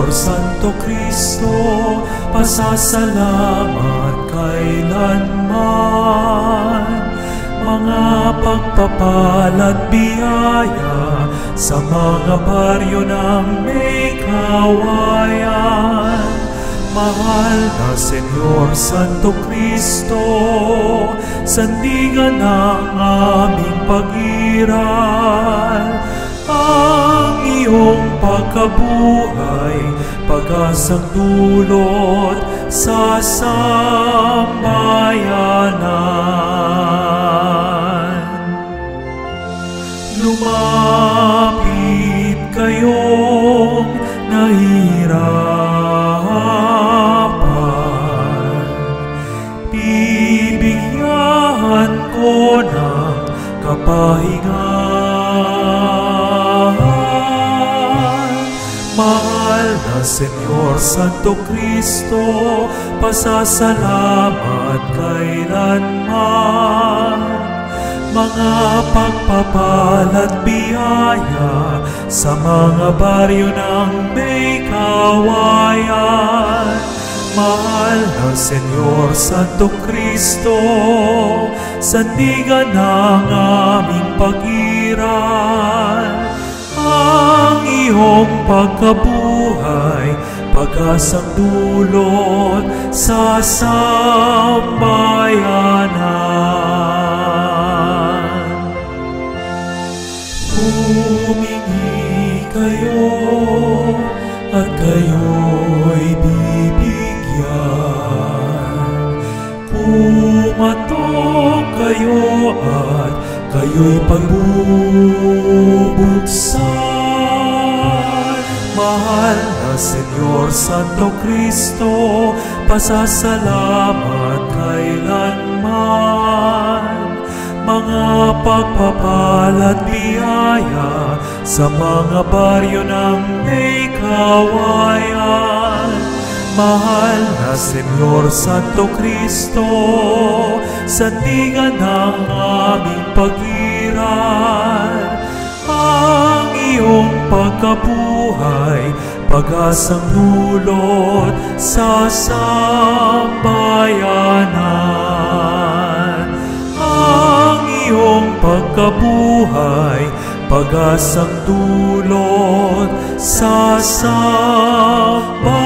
Senyor Santo Cristo, pasasalamat kailanman. Mga pagpapala't biyaya sa mga baryo ng may kawayan. Mahal na Senyor Santo Cristo, sandigan ng aming pag-iral. Ang iyong pagkabuhay, pag-asang dulot sa sambayanan. Lumapit kayong nahihirapan, bibigyan ko ng kapahingahan. Mahal na Senyor Santo Cristo, pasasalamat kailanman. Mga pagpapala't biyaya sa mga baryo ng may kawayan. Mahal na Senyor Santo Cristo, sandigan ng aming pag-iral. Ang iyong pagkabuhay, pag-asang dulot sa sambayanan. Humingi kayo at kayo'y bibigyan. Kumatok kayo at kayo'y pagbubuksan. Mahal na Senyor Santo Cristo, pasasalamat kailanman. Mga pagpapala't biyaya sa mga baryo ng may kawayan. Mahal na Senyor Santo Cristo, sandigan ng aming pag-iral. Ang iyong pagkabuhay, pag-asang dulot sa sambayanan. Ang iyong pagkabuhay, pag-asang dulot sa sambayanan.